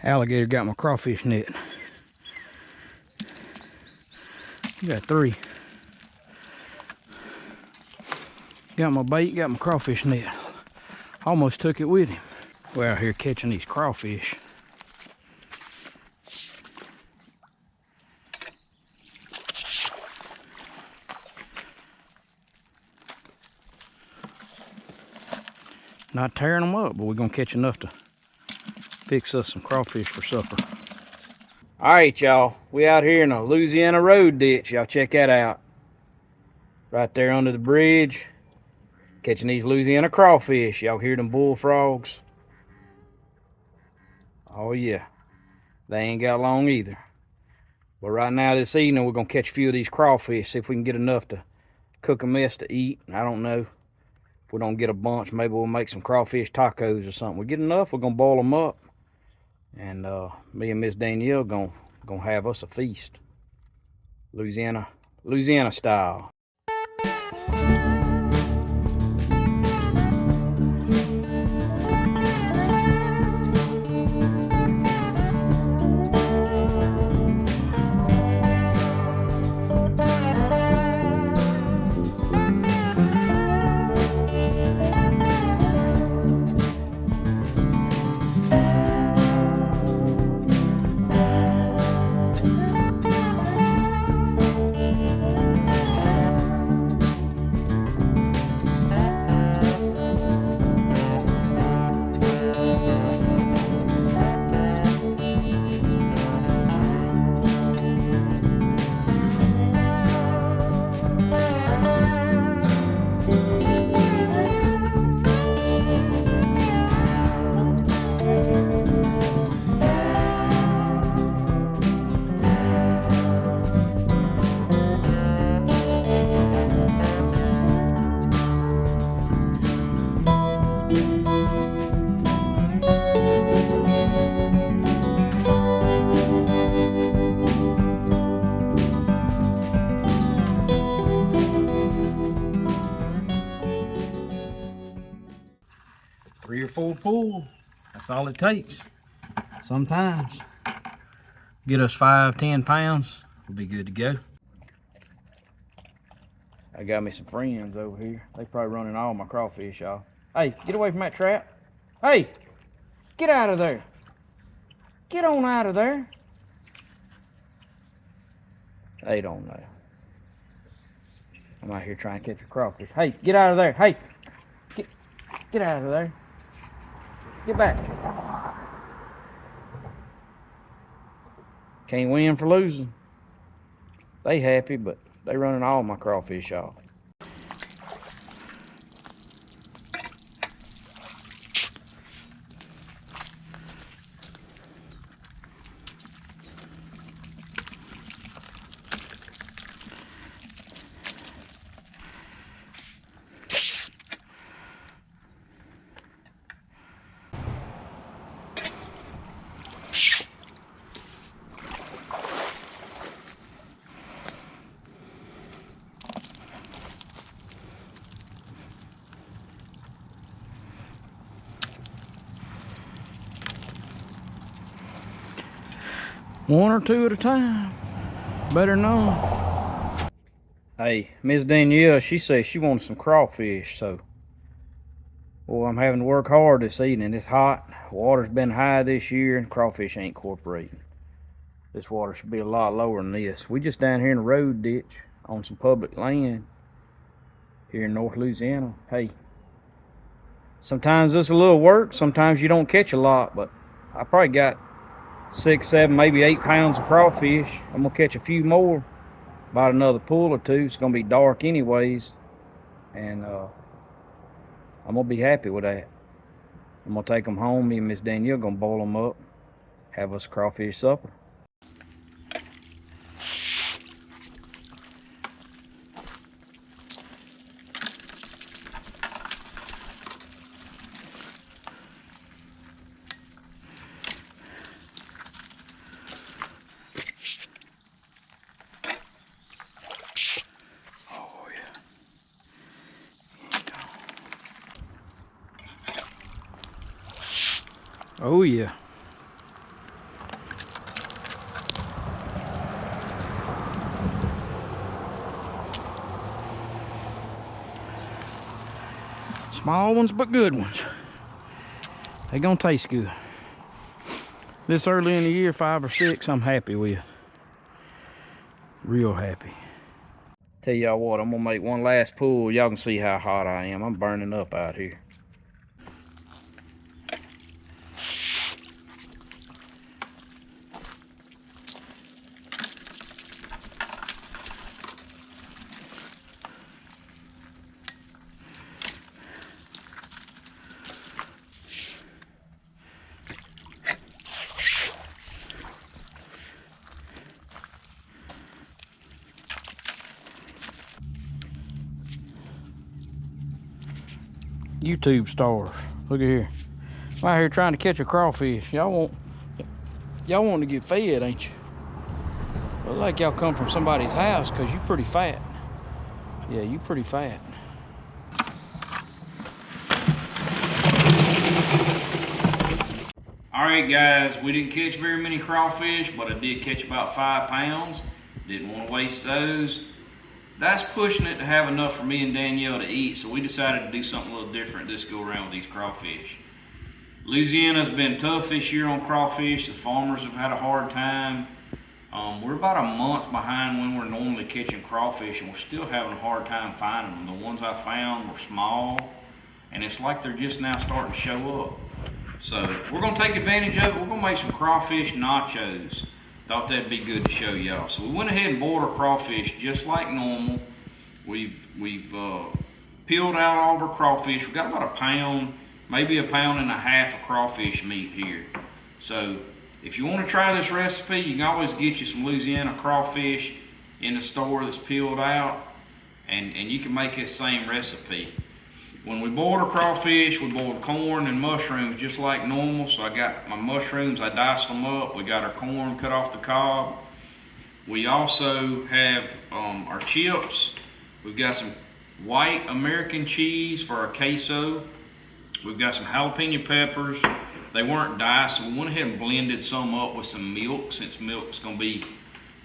Alligator got my crawfish net. Got 3. Got my bait, got my crawfish net. Almost took it with him. We're out here catching these crawfish. Not tearing them up, but we're gonna catch enough to fix us some crawfish for supper. All right, y'all. We out here in a Louisiana Road ditch. Y'all check that out. Right there under the bridge. Catching these Louisiana crawfish. Y'all hear them bullfrogs? Oh yeah. They ain't got long either. But right now this evening we're gonna catch a few of these crawfish. See if we can get enough to cook a mess to eat. I don't know. If we don't get a bunch, maybe we'll make some crawfish tacos or something. We get enough, we're gonna boil them up. And me and Miss Danielle gonna have us a feast. Louisiana style. Three or 4 pull. That's all it takes. Sometimes. Get us 5-10 pounds. We'll be good to go. I got me some friends over here. They probably running all my crawfish, y'all. Hey, get away from that trap. Hey, get out of there. Get on out of there. They don't know. I'm out here trying to catch a crawfish. Hey, get out of there. Hey, get out of there. Get back. Can't win for losing. They happy, but they running all my crawfish off. One or two at a time. Better none. Hey, Miss Danielle, she says she wants some crawfish, so I'm having to work hard this evening. It's hot. Water's been high this year and crawfish ain't cooperating. This water should be a lot lower than this. We just down here in the road ditch on some public land here in North Louisiana. Hey, sometimes it's a little work, sometimes you don't catch a lot, but I probably got 6, 7, maybe 8 pounds of crawfish. I'm gonna catch a few more, about another pull or 2. It's gonna be dark anyways, and I'm gonna be happy with that. I'm gonna take them home. Me and Miss Danielle gonna boil them up, have us a crawfish supper. Oh yeah. Small ones, but good ones. They gonna taste good. This early in the year, 5 or 6, I'm happy with. Real happy. Tell y'all what, I'm gonna make one last pull. Y'all can see how hot I am. I'm burning up out here. YouTube stars. Look at here. I'm out here trying to catch a crawfish. Y'all want to get fed, ain't you? Look like y'all come from somebody's house because you pretty fat. Yeah, you pretty fat. Alright guys, we didn't catch very many crawfish, but I did catch about 5 pounds. Didn't want to waste those. That's pushing it to have enough for me and Danielle to eat, so we decided to do something a little different this go around with these crawfish. Louisiana's been tough this year on crawfish. The farmers have had a hard time. We're about a month behind when we're normally catching crawfish, and we're still having a hard time finding them. The ones I found were small, and it's like they're just now starting to show up. So we're gonna take advantage of it. We're gonna make some crawfish nachos. Thought that'd be good to show y'all. So we went ahead and boiled our crawfish just like normal. We've peeled out all of our crawfish. We've got about a pound, maybe 1.5 pounds of crawfish meat here. So if you want to try this recipe, you can always get you some Louisiana crawfish in the store that's peeled out, and you can make this same recipe. When we boiled our crawfish, we boiled corn and mushrooms just like normal. So I got my mushrooms, I diced them up. We got our corn cut off the cob. We also have our chips. We've got some white American cheese for our queso. We've got some jalapeno peppers. They weren't diced, so we went ahead and blended some up with some milk, since milk's gonna be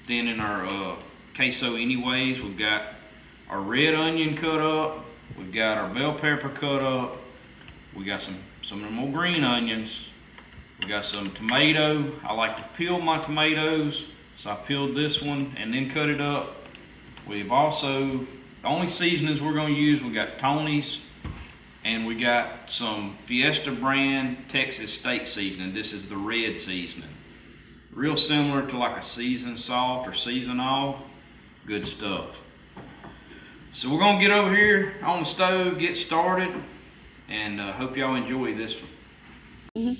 thin in our queso anyways. We've got our red onion cut up. We've got our bell pepper cut up. We got some of the more green onions. We got some tomato. I like to peel my tomatoes, so I peeled this one and then cut it up. We've also, the only seasonings we're gonna use, we got Tony's, and we got some Fiesta brand Texas steak seasoning. This is the red seasoning. Real similar to like a seasoned salt or season-all. Good stuff. So we're gonna get over here on the stove, get started, and hope y'all enjoy this one.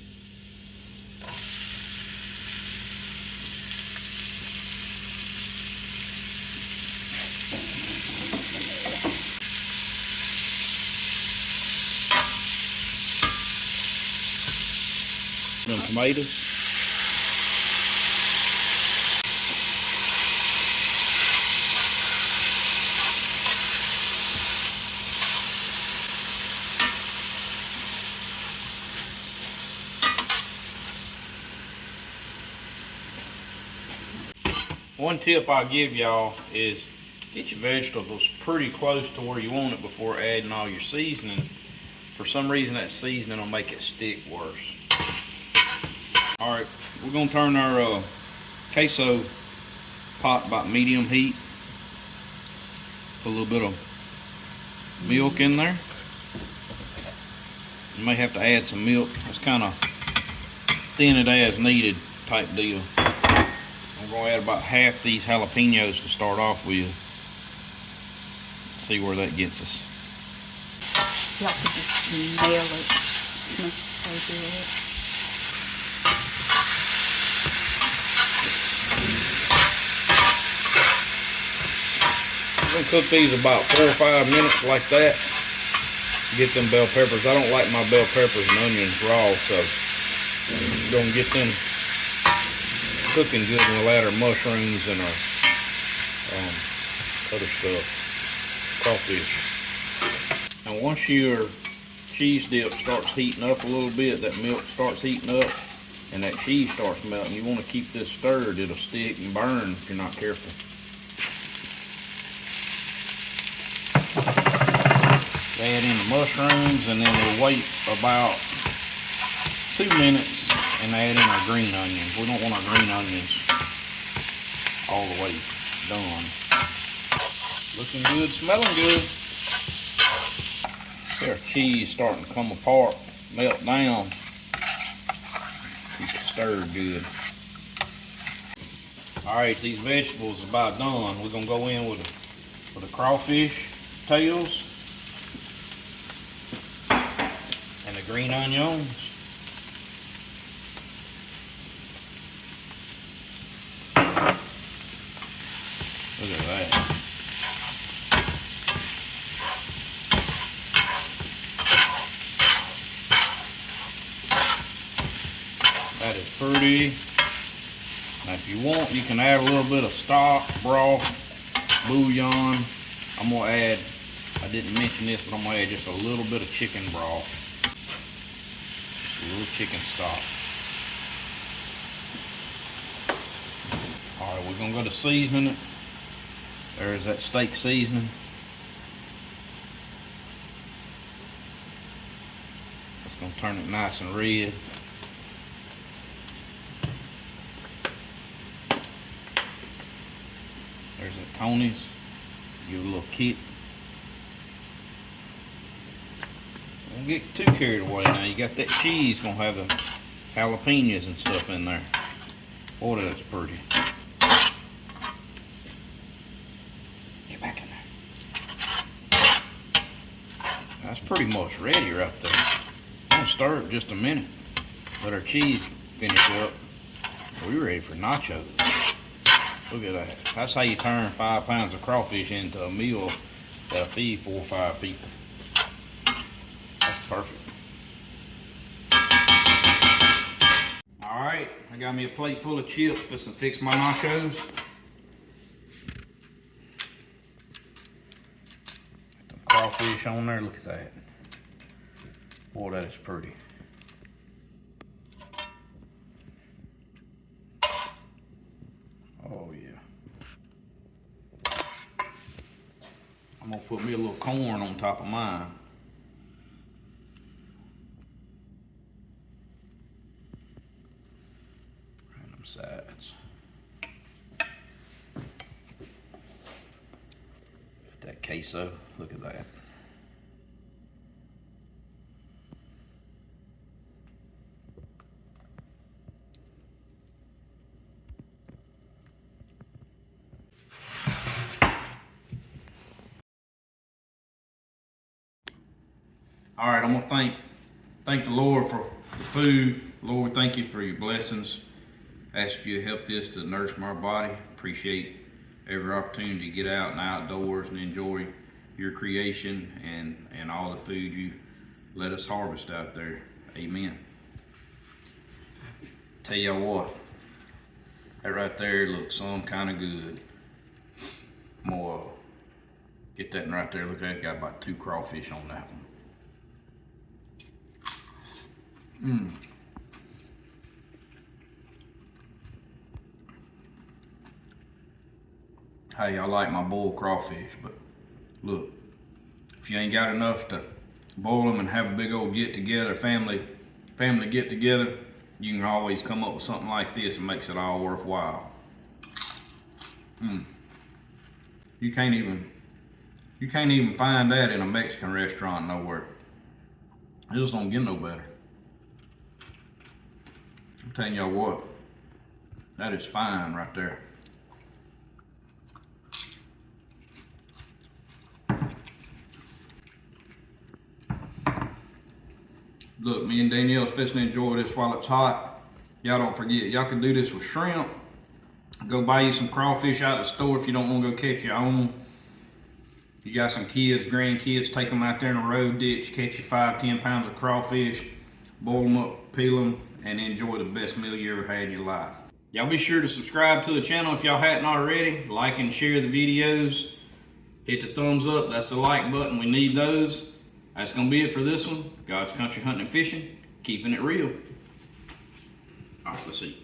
Some tomatoes. One tip I'll give y'all is get your vegetables pretty close to where you want it before adding all your seasoning. For some reason that seasoning will make it stick worse. Alright, we're going to turn our queso pot about medium heat. Put a little bit of milk in there. You may have to add some milk. It's kind of thin it as needed type deal. I'm going to add about half these jalapenos to start off with. See where that gets us. Y'all could just smell it. It smells so good. I'm going to cook these about 4 or 5 minutes like that. Get them bell peppers. I don't like my bell peppers and onions raw, so I'm going to get them cooking good, and we'll add our mushrooms and our other stuff, crawfish. Now once your cheese dip starts heating up a little bit, that milk starts heating up and that cheese starts melting, you want to keep this stirred. It'll stick and burn if you're not careful. add in the mushrooms, and then we'll wait about 2 minutes and add in our green onions. We don't want our green onions all the way done. Looking good, smelling good. See our cheese starting to come apart, melt down. Keep it stirred good. Alright, these vegetables are about done. We're gonna go in with the crawfish tails and the green onions. Look at that. That is pretty. Now if you want, you can add a little bit of stock, broth, bouillon. I'm gonna add, I didn't mention this, but I'm gonna add just a little bit of chicken broth. A little chicken stock. Alright, we're gonna go to seasoning it. There's that steak seasoning. It's gonna turn it nice and red. There's the Tony's. Give it a little kick. Don't get too carried away now. You got that cheese gonna have the jalapenos and stuff in there. Boy, that's pretty. Get back in there. That's pretty much ready right there. I'm gonna stir it just a minute. Let our cheese finish up. We're ready for nachos. Look at that. That's how you turn 5 pounds of crawfish into a meal that'll feed 4 or 5 people. That's perfect. Alright, I got me a plate full of chips. Just to fix my nachos. Got the crawfish on there. Look at that. Boy, that is pretty. Oh yeah. I'm gonna put me a little corn on top of mine. Random sides. Got that queso. Look at that. All right, I'm gonna thank the Lord for the food. Lord, thank you for your blessings. Ask you to help this to nourish my body. Appreciate every opportunity to get out and outdoors and enjoy your creation and all the food you let us harvest out there. Amen. Tell you what, that right there looks some kind of good. More, get that right there. Look at that, got about 2 crawfish on that one. Hey, I like my boiled crawfish, but look, if you ain't got enough to boil them and have a big old get together, family get together, you can always come up with something like this and makes it all worthwhile. You can't even find that in a Mexican restaurant nowhere. It just don't get no better. I'm telling y'all what, that is fine right there. Look, me and Danielle's fixing to enjoy this while it's hot. Y'all don't forget, y'all can do this with shrimp. Go buy you some crawfish out of the store if you don't want to go catch your own. You got some kids, grandkids, take them out there in the road ditch, catch you 5-10 pounds of crawfish, boil them up, peel them, and enjoy the best meal you ever had in your life. Y'all be sure to subscribe to the channel if y'all hadn't already. Like and share the videos. Hit the thumbs up, that's the like button, we need those. That's gonna be it for this one. God's Country Hunting and Fishing, keeping it real. All right, let's see.